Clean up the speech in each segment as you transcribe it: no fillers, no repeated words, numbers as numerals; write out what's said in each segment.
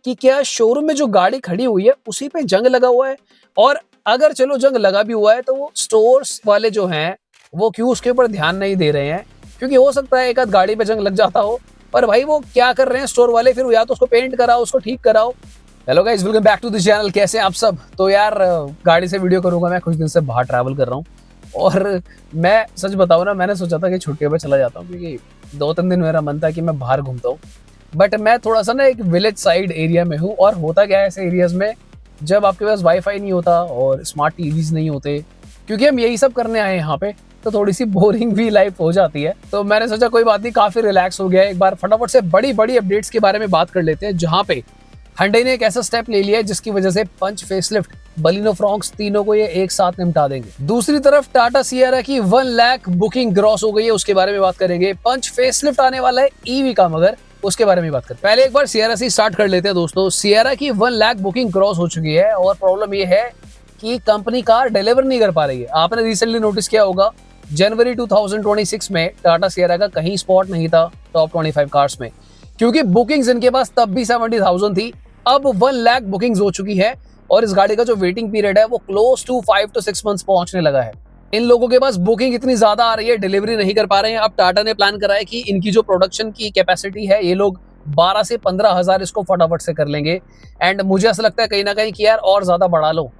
कि क्या शोरूम में जो गाड़ी खड़ी हुई है उसी पे जंग लगा हुआ है, और अगर चलो जंग लगा भी हुआ है तो वो स्टोर्स वाले जो हैं वो क्यों उसके ऊपर ध्यान नहीं दे रहे हैं, क्योंकि हो सकता है एक आध गाड़ी पे जंग लग जाता हो, पर भाई वो क्या कर रहे हैं स्टोर वाले, फिर या तो उसको पेंट कराओ, उसको ठीक कराओ। Hello guys, welcome back to the channel. कैसे हैं आप सब? तो यार गाड़ी से वीडियो करूंगा, मैं कुछ दिन से बाहर ट्रैवल कर रहा हूँ और मैं सच बताऊँ ना, मैंने सोचा था कि छुट्टियों पे चला जाता हूँ, क्योंकि 2-3 दिन मेरा मन था कि मैं बाहर घूमता हूँ। बट मैं थोड़ा सा ना एक विलेज साइड एरिया में हूँ, और होता क्या है ऐसे एरियाज में, जब आपके पास वाईफाई नहीं होता और स्मार्ट टीवीज नहीं होते, क्योंकि हम यही सब करने आए हैं यहाँ पे, तो थोड़ी सी बोरिंग भी लाइफ हो जाती है। तो मैंने सोचा कोई बात नहीं, काफी रिलैक्स हो गया है, एक बार फटाफट से बड़ी बड़ी अपडेट्स के बारे में बात कर लेते हैं, जहाँ पे Hyundai ने एक ऐसा स्टेप ले लिया है जिसकी वजह से पंच, फेसलिफ्ट, बलिनो, फ्रॉन्क्स तीनों को ये एक साथ निपटा देंगे। दूसरी तरफ टाटा सियरा की 1 लाख बुकिंग क्रॉस हो गई है, उसके बारे में बात करेंगे। पंच फेसलिफ्ट आने वाला है ईवी का, मगर उसके बारे में बात करें। पहले एक बार सियरा से स्टार्ट कर लेते हैं दोस्तों। सियरा की 1 लाख बुकिंग क्रॉस हो चुकी है, और प्रॉब्लम ये है कि कंपनी कार डिलीवर नहीं कर पा रही है। आपने रिसेंटली नोटिस किया होगा, जनवरी 2026 में टाटा सियरा का कहीं स्पॉट नहीं था टॉप 25 कार्स में, क्योंकि बुकिंग्स इनके पास तब भी 70,000 थी। अब 1 लाख बुकिंग्स हो चुकी है, और इस गाड़ी का जो वेटिंग पीरियड है वो क्लोज टू 5 to 6 मंथ्स पहुंचने लगा है। इन लोगों के पास बुकिंग इतनी ज्यादा आ रही है, डिलीवरी नहीं कर पा रहे हैं। अब टाटा ने प्लान करा है कि इनकी जो प्रोडक्शन की कैपेसिटी है, ये लोग 12 से 15 हजार इसको फटाफट से कर लेंगे। एंड मुझे ऐसा लगता है कहीं ना कहीं कि यार और ज्यादा बढ़ा लो।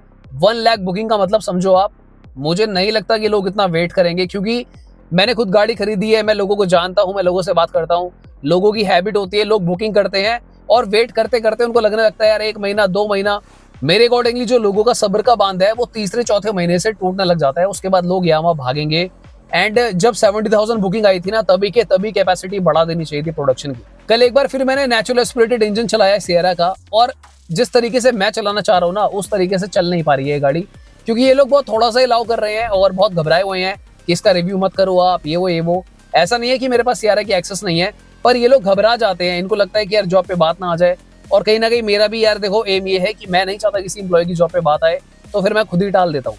1 लाख बुकिंग का मतलब समझो आप। मुझे नहीं लगता कि लोग इतना वेट करेंगे, क्योंकि मैंने खुद गाड़ी खरीदी है, मैं लोगों को जानता हूँ, मैं लोगों से बात करता हूँ। लोगों की हैबिट होती है, लोग बुकिंग करते हैं और वेट करते करते उनको लगने लगता है यार 1 महीना 2 महीना। मेरे अकॉर्डिंगली जो लोगों का सब्र का बांध है वो तीसरे चौथे महीने से टूटने लग जाता है। उसके बाद लोग यहाँ वहाँ भागेंगे। एंड जब 70,000 बुकिंग आई थी ना, तभी के तभी कैपेसिटी बढ़ा देनी चाहिए थी प्रोडक्शन की। कल एक बार फिर मैंने नेचुरल एस्पिरेटेड इंजन चलाया सियरा का, और जिस तरीके से मैं चलाना चाह रहा हूँ ना, उस तरीके से चल नहीं पा रही है गाड़ी, क्योंकि ये लोग बहुत थोड़ा सा अलाउ कर रहे हैं और बहुत घबराए हुए हैं कि इसका रिव्यू मत करो आप, ये वो। ऐसा नहीं है कि मेरे पास सियरा की एक्सेस नहीं है, पर ये लोग घबरा जाते हैं। इनको लगता है कि यार जॉब पे बात ना आ जाए, और कहीं ना कहीं मेरा भी यार देखो एम ये है कि मैं नहीं चाहता किसी एम्प्लॉय की जॉब पे बात आए, तो फिर मैं खुद ही टाल देता हूँ।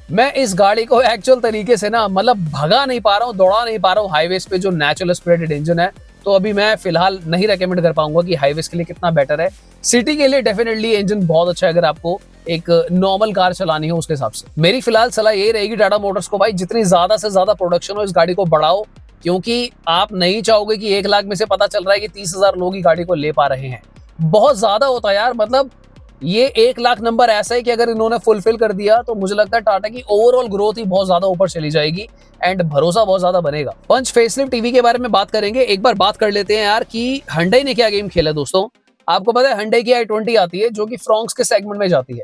मैं इस गाड़ी को एक्चुअल तरीके से ना, मतलब भगा नहीं पा रहा हूँ, दौड़ा नहीं पा रहा हूँ हाईवेज पे जो नेचुरल एस्पिरेटेड इंजन है। तो अभी मैं फिलहाल नहीं रेकमेंड कर पाऊंगा कि हाईवेज के लिए कितना बेटर है। सिटी के लिए डेफिनेटली इंजन बहुत अच्छा है, अगर आपको एक नॉर्मल कार चलानी हो उसके हिसाब से। मेरी फिलहाल सलाह यही रहेगी टाटा मोटर्स को, भाई जितनी ज्यादा से ज्यादा प्रोडक्शन हो इस गाड़ी को बढ़ाओ, क्योंकि आप नहीं चाहोगे कि 1 लाख में से पता चल रहा है कि 30,000 लोग ही गाड़ी को ले पा रहे हैं। बहुत ज्यादा होता है यार, मतलब ये 1 लाख नंबर ऐसा है कि अगर इन्होंने फुलफिल कर दिया तो मुझे लगता है टाटा की ओवरऑल ग्रोथ ही बहुत ज्यादा ऊपर चली जाएगी, एंड भरोसा बहुत ज्यादा बनेगा। पंच फेसलिफ्ट टीवी के बारे में बात करेंगे। एक बार बात कर लेते हैं यार कि Hyundai ने क्या गेम खेला दोस्तों। आपको पता है Hyundai की i20 आती है, जो कि फ्रॉन्क्स के सेगमेंट में जाती है,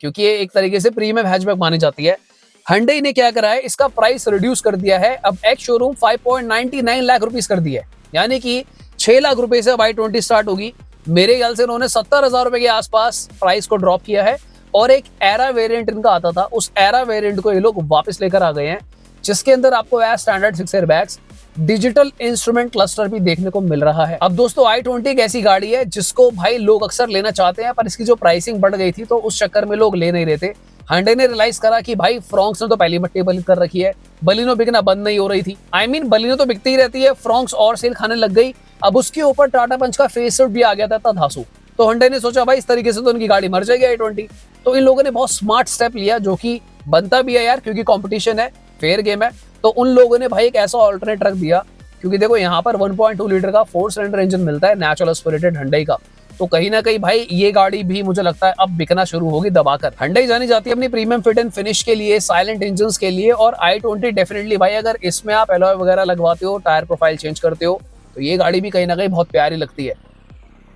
क्योंकि ये एक तरीके से प्रीमियम हैचबैक मानी जाती है। Hyundai ने क्या करा है, इसका प्राइस रिड्यूस कर दिया है। अब एक्स शोरूम 5.99 लाख रुपीस कर दिया है, यानी कि 6 लाख रुपए से अब i20 स्टार्ट होगी। मेरे ख्याल से उन्होंने 70,000 रुपए के आसपास प्राइस को ड्रॉप किया है, और एक एरा वेरिएंट इनका आता था, उस एरा वेरिएंट को ये लोग वापस लेकर आ गए हैं, जिसके अंदर आपको as standard 6 airbags, digital instrument cluster भी देखने को मिल रहा है। अब दोस्तों i20 एक ऐसी गाड़ी है जिसको भाई लोग अक्सर लेना चाहते हैं, पर इसकी जो प्राइसिंग बढ़ गई थी तो उस चक्कर में लोग ले नहीं रहे थे। Hyundai ने रियलाइज करा कि भाई फ्रॉन्क्स ने तो पहली मट्टी बंद कर रखी है, बलिनो बिकना बंद नहीं हो रही थी। बलिनो तो बिकती ही रहती है, फ्रॉन्क्स और सेल खाने लग गई। अब उसके ऊपर टाटा पंच का फेसलिफ्ट भी आ गया था धांसू, तो Hyundai ने सोचा भाई इस तरीके से तो उनकी गाड़ी मर जाएगी i20। तो इन लोगों ने बहुत स्मार्ट स्टेप लिया, जो कि बनता भी है यार, क्योंकि कंपटीशन है, फेयर गेम है। तो उन लोगों ने भाई एक ऐसा ऑल्टरनेट रख दिया, क्योंकि देखो यहाँ पर 1.2 लीटर का 4 सिलेंडर इंजन मिलता है नेचुरल एस्पिरेटेड Hyundai का। तो कहीं ना कहीं भाई ये गाड़ी भी मुझे लगता है अब बिकना शुरू होगी दबाकर। Hyundai जानी जाती है अपनी प्रीमियम फिट एंड फिनिश के लिए, साइलेंट इंजन्स के लिए, और i20 डेफिनेटली भाई अगर इसमें आप एलॉय वगैरह लगवाते हो, टायर प्रोफाइल चेंज करते हो, तो ये गाड़ी भी कहीं ना कहीं बहुत प्यारी लगती है।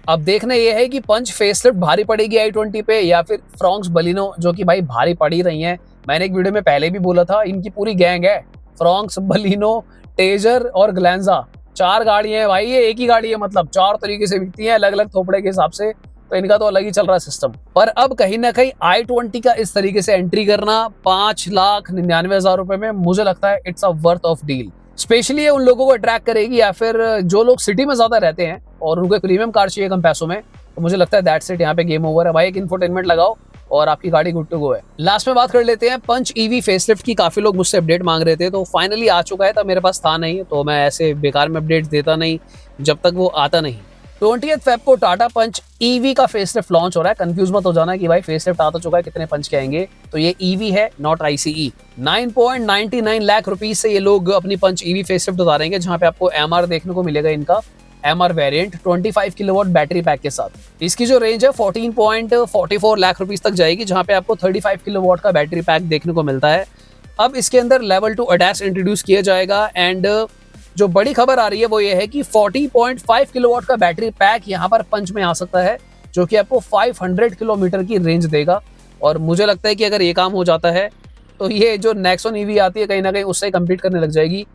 अब देखना ये है कि पंच फेसलिफ्ट भारी पड़ेगी i20 पे, या फिर फ्रॉन्क्स बलिनो, जो कि भाई भारी पड़ ही रही हैं। मैंने एक वीडियो में पहले भी बोला था, इनकी पूरी गैंग है, फ्रॉन्क्स, बलिनो, टेजर और ग्लैंजा। 4 गाड़ियां हैं भाई, ये एक ही गाड़ी है, मतलब 4 तरीके से बिकती हैं अलग अलग थोपड़े के हिसाब से। तो इनका तो अलग ही चल रहा है सिस्टम। पर अब कहीं ना कहीं i20 का इस तरीके से एंट्री करना 5,99,000 रुपए में, मुझे लगता है it's a worth of deal. Specially ये उन लोगों को अट्रैक्ट करेगी, या फिर जो लोग सिटी में ज्यादा रहते हैं और उनको प्रीमियम कार चाहिए कम पैसों में, तो मुझे लगता है दैट्स इट, यहाँ पे गेम ओवर है भाई। एक इंफोटेनमेंट लगाओ और आपकी गाड़ी गुड टू गो है। लास्ट में बात कर लेते हैं पंच ईवी फेसलिफ्ट की। काफी लोग मुझसे अपडेट मांग रहे थे, तो फाइनली आ चुका है। तब मेरे पास था नहीं, तो मैं ऐसे बेकार में अपडेट देता नहीं जब तक वो आता नहीं। 20th फेब को टाटा पंच ईवी का फेसलिफ्ट लॉन्च हो रहा है। कंफ्यूज मत हो जाना कि भाई फेसलिफ्ट आ तो चुका है, कितने पंच के आएंगे। तो ये ईवी है, नॉट आईसीई। 9.99 लाख रुपीज से ये लोग अपनी पंच ईवी फेसलिफ्ट उतारेंगे, जहां पे आपको एमआर देखने को मिलेगा इनका, MR variant 25 kilowatt battery pack के साथ। इसकी जो रेंज है 14.44 लाख रुपीज तक जाएगी, जहां पे आपको 35 किलोवाट का बैटरी पैक देखने को मिलता है। अब इसके अंदर लेवल 2 ADAS इंट्रोड्यूस किया जाएगा एंड जो बड़ी खबर आ रही है वो ये है कि 40.5 किलोवाट का बैटरी पैक यहाँ पर पंच में आ सकता है, जो कि आपको 500 किलोमीटर की रेंज देगा। और मुझे लगता है कि अगर ये काम हो जाता है तो ये जो नेक्सॉन ईवी आती है कहीं ना कहीं उससे कम्पीट करने लग जाएगी।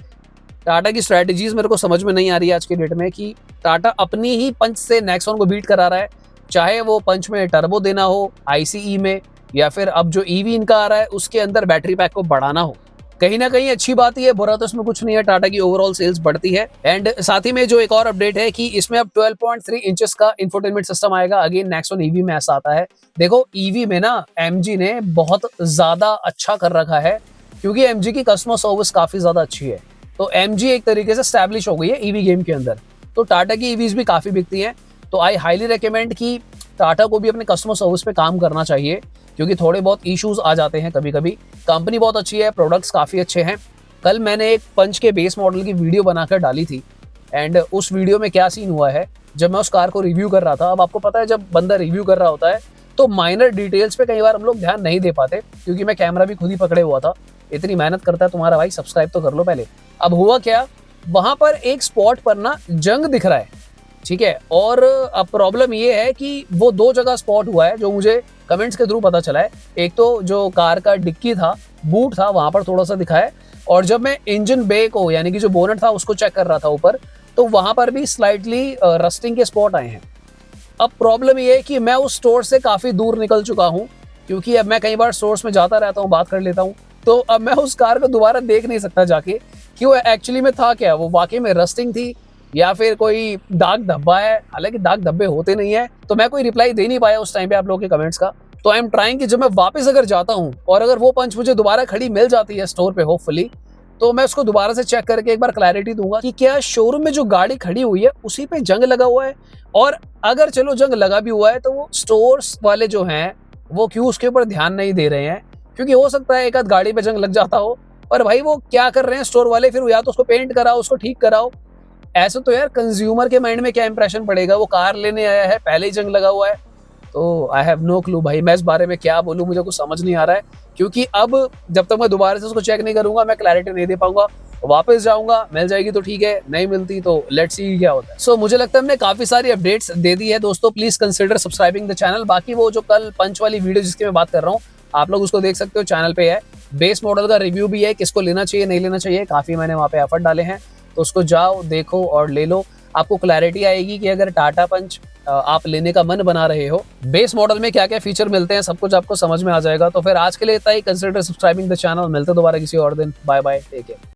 टाटा की स्ट्रैटेजीज मेरे को समझ में नहीं आ रही है आज के डेट में कि टाटा अपनी ही पंच से नेक्सॉन को बीट करा रहा है, चाहे वो पंच में टर्बो देना हो आईसीई में, या फिर अब जो ईवी इनका आ रहा है उसके अंदर बैटरी पैक को बढ़ाना हो। कहीं ना कहीं अच्छी बात ही है, बुरा तो इसमें कुछ नहीं है, टाटा की ओवरऑल सेल्स बढ़ती है। एंड साथ ही में जो एक और अपडेट है कि इसमें अब 12.3 इंचेस का इंफोटेनमेंट सिस्टम आएगा। अगेन नेक्सॉन ईवी में ऐसा आता है। देखो ईवी में ना एमजी ने बहुत ज्यादा अच्छा कर रखा है, क्योंकि एमजी की कस्टमर सर्विस काफी ज्यादा अच्छी है। तो एमजी एक तरीके से स्टैब्लिश हो गई है ईवी गेम के अंदर। तो टाटा की ईवीज भी काफी बिकती हैं। तो आई हाईली रिकमेंड कि टाटा को भी अपने कस्टमर सर्विस पे काम करना चाहिए, क्योंकि थोड़े बहुत इश्यूज आ जाते हैं कभी कभी। कंपनी बहुत अच्छी है, प्रोडक्ट्स काफ़ी अच्छे हैं। कल मैंने एक पंच के बेस मॉडल की वीडियो बनाकर डाली थी एंड उस वीडियो में क्या सीन हुआ है, जब मैं उस कार को रिव्यू कर रहा था। अब आपको पता है जब बंदा रिव्यू कर रहा होता है तो माइनर डिटेल्स पे कई बार हम लोग ध्यान नहीं दे पाते, क्योंकि मैं कैमरा भी खुद ही पकड़े हुआ था। इतनी मेहनत करता है तुम्हारा भाई, सब्सक्राइब तो कर लो पहले। अब हुआ क्या, वहां पर एक स्पॉट पर ना जंग दिख रहा है, ठीक है। और अब प्रॉब्लम ये है कि वो दो जगह स्पॉट हुआ है जो मुझे कमेंट्स के थ्रू पता चला है। एक तो जो कार का डिक्की था, बूट था, वहां पर थोड़ा सा दिखा है। और जब मैं इंजन बे को यानी कि जो बोनट था उसको चेक कर रहा था ऊपर, तो वहां पर भी स्लाइटली रस्टिंग के स्पॉट आए हैं। अब प्रॉब्लम ये है कि मैं उस स्टोर से काफी दूर निकल चुका हूँ, क्योंकि अब मैं कई बार स्टोर्स में जाता रहता हूँ, बात कर लेता हूँ। तो अब मैं उस कार को दोबारा देख नहीं सकता जाके कि वो एक्चुअली में था क्या, वो वाकई में रस्टिंग थी या फिर कोई दाग धब्बा है। हालांकि दाग धब्बे होते नहीं है, तो मैं कोई रिप्लाई दे नहीं पाया उस टाइम पे आप लोगों के कमेंट्स का। तो आई एम ट्राइंग कि जब मैं वापस अगर जाता हूँ और अगर वो पंच मुझे दोबारा खड़ी मिल जाती है स्टोर पे होपफुली, तो मैं उसको दोबारा से चेक करके एक बार क्लैरिटी दूंगा कि क्या शोरूम में जो गाड़ी खड़ी हुई है उसी पे जंग लगा हुआ है, और अगर चलो जंग लगा भी हुआ है तो वो स्टोर्स वाले जो हैं वो क्यों उसके ऊपर ध्यान नहीं दे रहे हैं। क्योंकि हो सकता है एक आध गाड़ी पे जंग लग जाता हो, और भाई वो क्या कर रहे हैं स्टोर वाले, फिर या तो उसको पेंट कराओ, उसको ठीक कराओ। ऐसे तो यार कंज्यूमर के माइंड में क्या इंप्रेशन पड़ेगा, वो कार लेने आया है पहले ही जंग लगा हुआ है। तो आई हैव नो क्लू भाई, मैं इस बारे में क्या बोलूं, मुझे कुछ समझ नहीं आ रहा है। क्योंकि अब जब तक मैं दोबारा से उसको चेक नहीं करूंगा मैं क्लैरिटी नहीं दे पाऊंगा। वापस जाऊंगा, मिल जाएगी तो ठीक है, नहीं मिलती तो लेट्स सी क्या होता है। सो मुझे लगता है हमने काफी सारी अपडेट्स दे दी है दोस्तों। Please consider subscribing the channel. बाकी वो जो कल पंच वाली वीडियो जिसकी मैं बात कर रहा हूँ, आप लोग उसको देख सकते हो, चैनल पे है। बेस मॉडल का रिव्यू भी है, किसको लेना चाहिए नहीं लेना चाहिए, काफी मैंने वहाँ पे एफर्ट डाले हैं। तो उसको जाओ देखो और ले लो, आपको क्लैरिटी आएगी कि अगर टाटा पंच आप लेने का मन बना रहे हो, बेस मॉडल में क्या क्या फीचर मिलते हैं, सब कुछ आपको समझ में आ जाएगा। तो फिर आज के लिए इतना ही। Consider subscribing the channel. मिलते दोबारा किसी और दिन। Bye bye, take care.